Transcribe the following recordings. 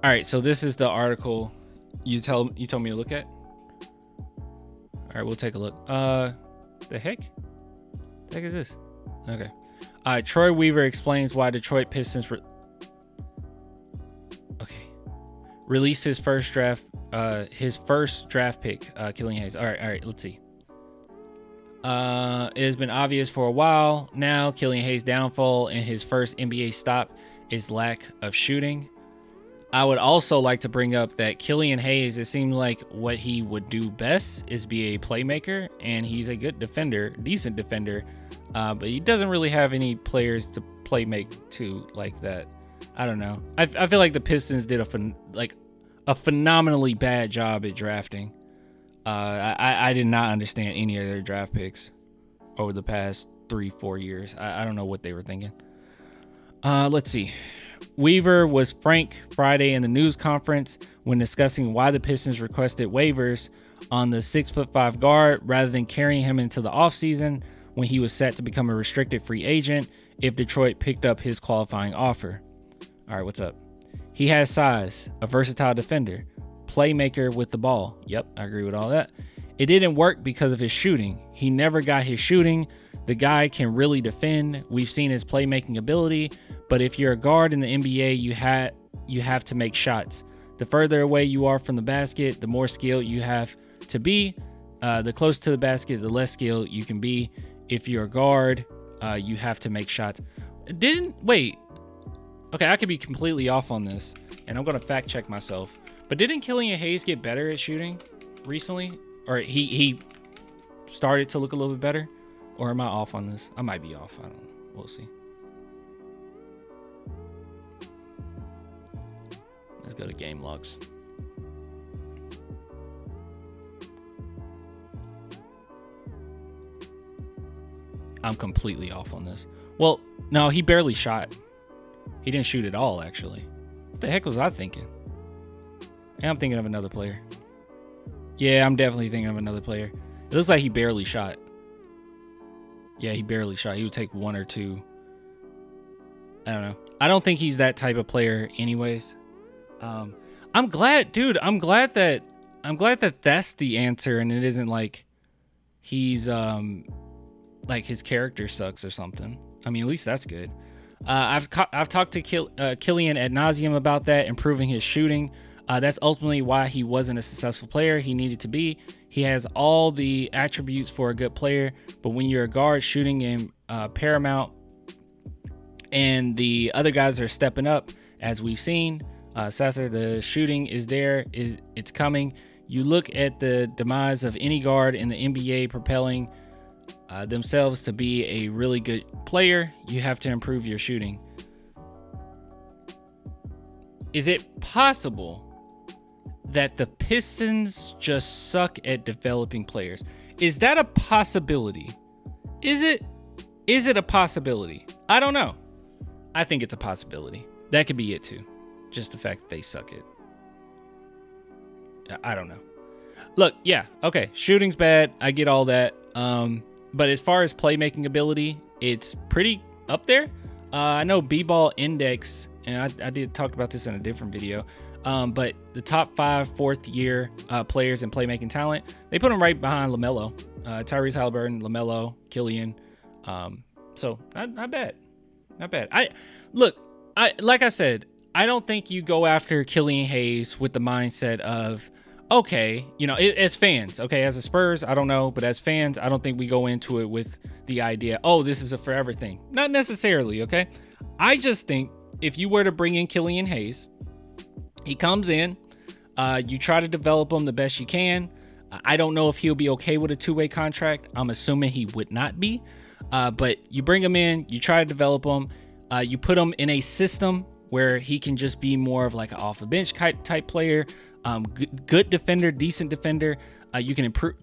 All right, so this is the article you told me to look at. All right, we'll take a look. The heck is this? Okay. Troy Weaver explains why Detroit Pistons released his first draft pick, Killian Hayes. All right, let's see. It has been obvious for a while now, Killian Hayes' downfall in his first NBA stop is lack of shooting. I would also like to bring up that Killian Hayes, it seems like what he would do best is be a playmaker, and he's a good defender, decent defender, but he doesn't really have any players to play make to like that. I don't know. I feel like the Pistons did a phenomenally bad job at drafting. I did not understand any of their draft picks over the past 3-4 years. I don't know what they were thinking. Let's see. Weaver was frank Friday in the news conference when discussing why the Pistons requested waivers on the 6'5" guard rather than carrying him into the offseason when he was set to become a restricted free agent if Detroit picked up his qualifying offer. All right, what's up? He has size, a versatile defender, playmaker with the ball. Yep, I agree with all that. It didn't work because of his shooting. He never got his shooting. The guy can really defend. We've seen his playmaking ability, but if you're a guard in the NBA, you have to make shots. The further away you are from the basket, the more skilled you have to be. The closer to the basket, the less skilled you can be. If you're a guard, you have to make shots. Okay, I could be completely off on this, and I'm going to fact check myself. But didn't Killian Hayes get better at shooting recently? Or he started to look a little bit better? Or am I off on this? I might be off. I don't know. We'll see. Let's go to game logs. I'm completely off on this. Well, no, he barely shot. He didn't shoot at all, actually. What the heck was I thinking? Yeah, I'm thinking of another player. Yeah, I'm definitely thinking of another player. It looks like he barely shot. Yeah, he barely shot. He would take one or two. I don't know. I don't think he's that type of player anyways. I'm glad that that's the answer and it isn't like he's like his character sucks or something. I mean, at least that's good. I've talked to Killian ad nauseum about that, improving his shooting. That's ultimately why he wasn't a successful player he needed to be. He has all the attributes for a good player, but when you're a guard, shooting in paramount, and the other guys are stepping up, as we've seen. Sasser, the shooting is there, it's coming. You look at the demise of any guard in the NBA propelling themselves to be a really good player, you have to improve your shooting. Is it possible that the Pistons just suck at developing players? Is that a possibility? Is it a possibility? I don't know. I think it's a possibility. That could be it too. Just the fact that they suck it. I don't know. Look, yeah, okay. Shooting's bad. I get all that. But as far as playmaking ability, it's pretty up there. I know B-Ball Index, and I did talk about this in a different video. But the top 5 fourth-year players in playmaking talent, they put them right behind LaMelo, Tyrese Halliburton, LaMelo, Killian. So not bad, not bad. Like I said, I don't think you go after Killian Hayes with the mindset of, okay, as fans, okay, as a Spurs, I don't know, but as fans, I don't think we go into it with the idea, oh, this is a forever thing. Not necessarily, okay? I just think if you were to bring in Killian Hayes, he comes in, you try to develop him the best you can. I don't know if he'll be okay with a 2-way contract. I'm assuming he would not be. But you bring him in, you try to develop him, you put him in a system where he can just be more of like an off the bench type player, good defender, decent defender. You can improve,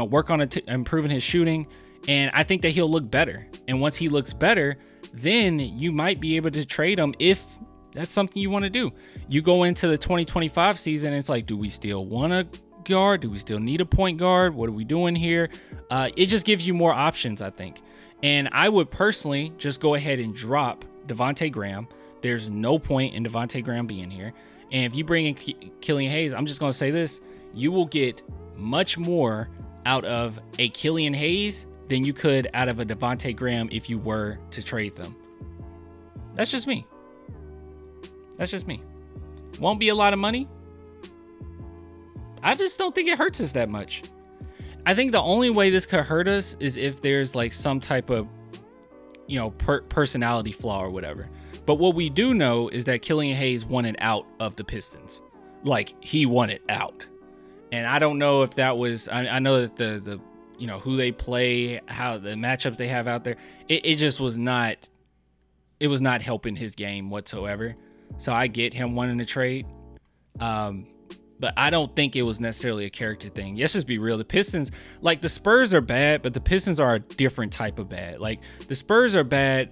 work on improving his shooting, and I think that he'll look better. And once he looks better, then you might be able to trade him if that's something you want to do. You go into the 2025 season, and it's like, do we still want a guard? Do we still need a point guard? What are we doing here? It just gives you more options, I think. And I would personally just go ahead and drop Devontae Graham. There's no point in Devontae Graham being here. And if you bring in Killian Hayes, I'm just going to say this, you will get much more out of a Killian Hayes than you could out of a Devontae Graham if you were to trade them. That's just me. Won't be a lot of money. I just don't think it hurts us that much. I think the only way this could hurt us is if there's like some type of, personality flaw or whatever. But what we do know is that Killian Hayes wanted out of the Pistons. Like, he wanted out. And I don't know if that was, I know that the who they play, how the matchups they have out there, it just was not, it was not helping his game whatsoever. So I get him wanting to trade. But I don't think it was necessarily a character thing. Let's just be real. The Pistons, like the Spurs are bad, but the Pistons are a different type of bad. Like the Spurs are bad,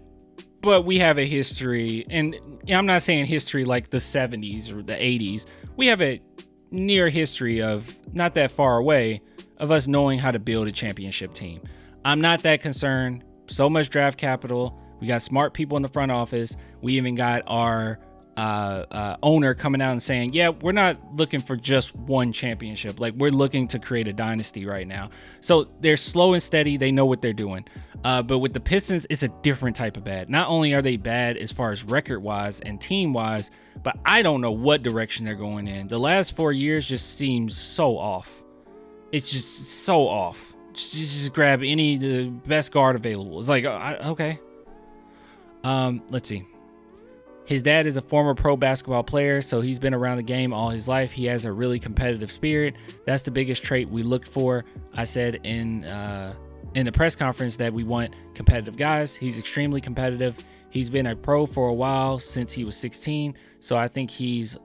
but we have a history. And I'm not saying history like the 70s or the 80s. We have a near history of not that far away of us knowing how to build a championship team. I'm not that concerned. So much draft capital. We got smart people in the front office. We even got our owner coming out and saying, yeah, we're not looking for just one championship. Like, we're looking to create a dynasty right now. So they're slow and steady. They know what they're doing. But with the Pistons, it's a different type of bad. Not only are they bad as far as record wise and team wise, but I don't know what direction they're going in. The last 4 years just seems so off. It's just so off. Just grab the best guard available. It's like, okay. Let's see. His dad is a former pro basketball player, so he's been around the game all his life. He has a really competitive spirit. That's the biggest trait we looked for. I said in the press conference that we want competitive guys. He's extremely competitive. He's been a pro for a while, since he was 16. So I think his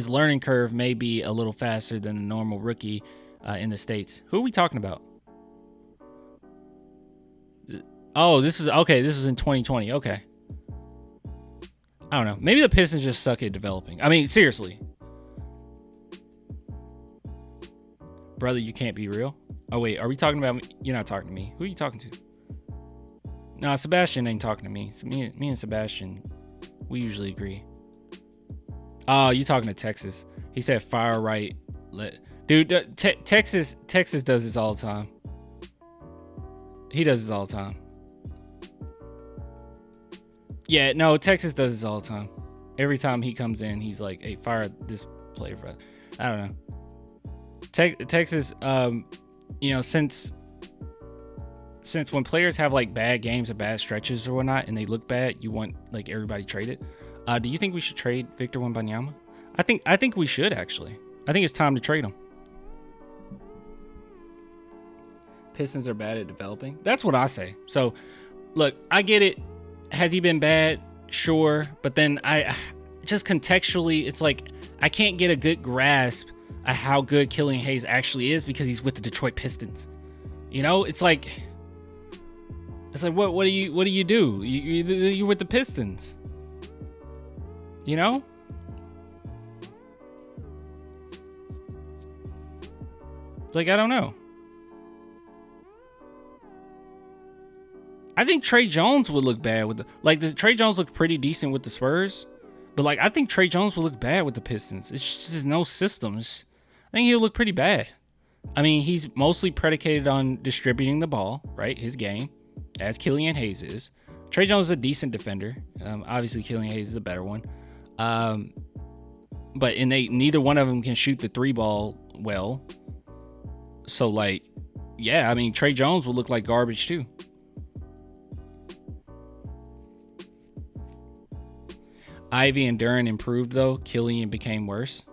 learning curve may be a little faster than a normal rookie in the States. Who are we talking about? Oh, this is okay. This was in 2020. Okay. I don't know. Maybe the Pistons just suck at developing. I mean, seriously. Brother, you can't be real. Oh, wait. Are we talking about me? You're not talking to me. Who are you talking to? Nah, Sebastian ain't talking to me. So me and Sebastian, we usually agree. Oh, you talking to Texas. He said fire right. Dude, Texas does this all the time. He does this all the time. Yeah, no, Texas does this all the time. Every time he comes in, he's like, hey, fire this player. I don't know. Texas, since when players have like bad games or bad stretches or whatnot, and they look bad, you want like everybody traded. Do you think we should trade Victor Wembanyama? I think we should, actually. I think it's time to trade him. Pistons are bad at developing. That's what I say. So, look, I get it. Has he been bad? Sure. But then I just contextually, it's like I can't get a good grasp of how good Killian Hayes actually is because he's with the Detroit Pistons. It's like what do you do? You're with the Pistons. Like, I don't know. I think Trey Jones would look bad with the Trey Jones looked pretty decent with the Spurs, but like I think Trey Jones would look bad with the Pistons. It's just no systems. I think he'll look pretty bad. I mean, he's mostly predicated on distributing the ball, right? His game, as Killian Hayes is. Trey Jones is a decent defender. Obviously, Killian Hayes is a better one. But neither one of them can shoot the three ball well. So like, yeah, I mean, Trey Jones will look like garbage too. Ivy and Duren improved, though. Killian became worse.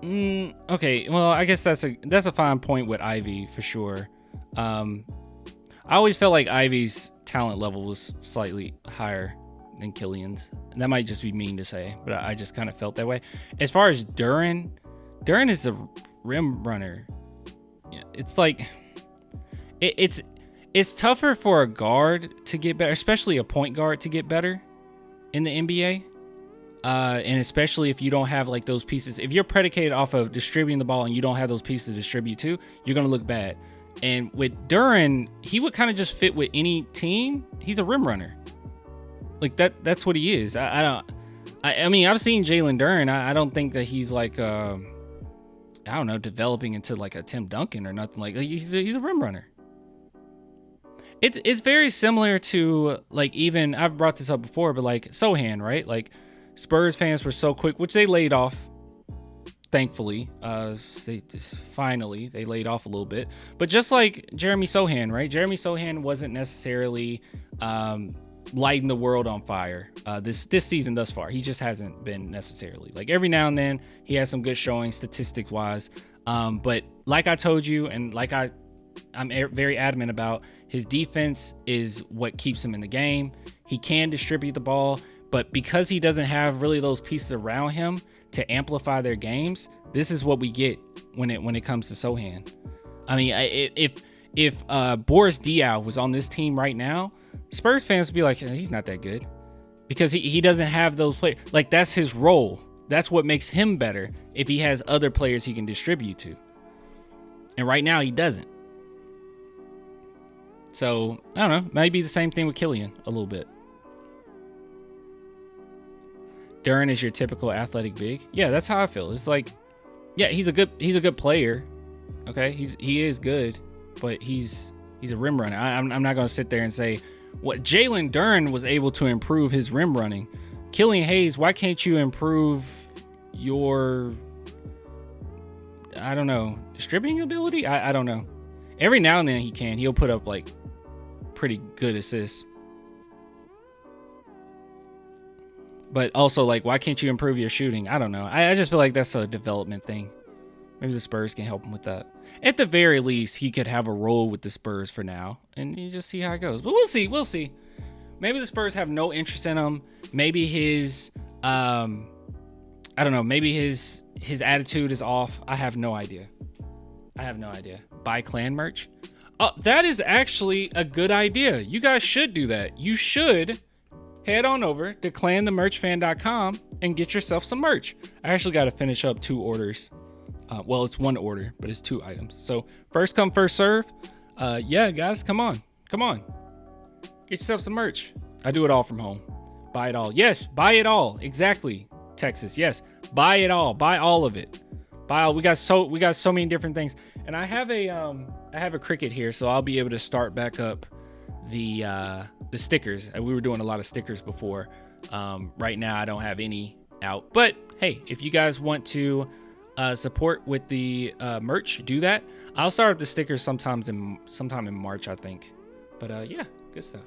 Okay, well, I guess that's a fine point with Ivy for sure. I always felt like Ivy's talent level was slightly higher than Killian's. And that might just be mean to say, but I just kind of felt that way. As far as Duren is a rim runner. It's like it's tougher for a guard to get better, especially a point guard to get better in the NBA. And especially if you don't have like those pieces. If you're predicated off of distributing the ball and you don't have those pieces to distribute to, you're going to look bad. And with Duren, he would kind of just fit with any team. He's a rim runner. Like that's what he is. I I mean, I've seen Jalen Duren. I don't think that he's like, I don't know, developing into like a Tim Duncan or nothing like. He's a rim runner. It's very similar to like, even I've brought this up before, but like Sohan, right? Like Spurs fans were so quick, which they laid off. Thankfully, they laid off a little bit, but just like Jeremy Sohan, right? Jeremy Sohan wasn't necessarily lighting the world on fire this season thus far. He just hasn't been necessarily. Like every now and then he has some good showing statistic wise, but like I told you, and like I'm very adamant about, his defense is what keeps him in the game. He can distribute the ball, but because he doesn't have really those pieces around him to amplify their games, this is what we get when it comes to Sohan. I mean, if Boris Diaw was on this team right now, Spurs fans would be like, he's not that good, because he doesn't have those players. Like, that's his role. That's what makes him better, if he has other players he can distribute to. And right now he doesn't. So I don't know. Maybe the same thing with Killian a little bit. Duren is your typical athletic big. Yeah, that's how I feel. It's like, yeah, he's a good player. Okay, he is good, but he's a rim runner. I'm not gonna sit there and say what Jalen Duren was able to improve his rim running. Killian Hayes, why can't you improve your, I don't know, distributing ability? I don't know. Every now and then he can. He'll put up like pretty good assists. But also, like, why can't you improve your shooting? I don't know. I just feel like that's a development thing. Maybe the Spurs can help him with that. At the very least, he could have a role with the Spurs for now, and you just see how it goes. But we'll see. We'll see. Maybe the Spurs have no interest in him. Maybe his, I don't know. Maybe his attitude is off. I have no idea. Buy clan merch. Oh, that is actually a good idea. You guys should do that. You should head on over to clanthemerchfan.com and get yourself some merch. I actually got to finish up 2 orders. Well, it's 1 order, but it's 2 items. So first come, first serve. Yeah, guys, come on. Get yourself some merch. I do it all from home. Buy it all. Yes, buy it all. Exactly. Texas. Yes, buy it all. Buy all of it. Buy all. We got so many different things. And I have a Cricut here, so I'll be able to start back up the stickers. We were doing a lot of stickers before. Right now I don't have any out, but hey, if you guys want to support with the merch, do that. I'll start up the stickers sometime in March, I think. But yeah, good stuff.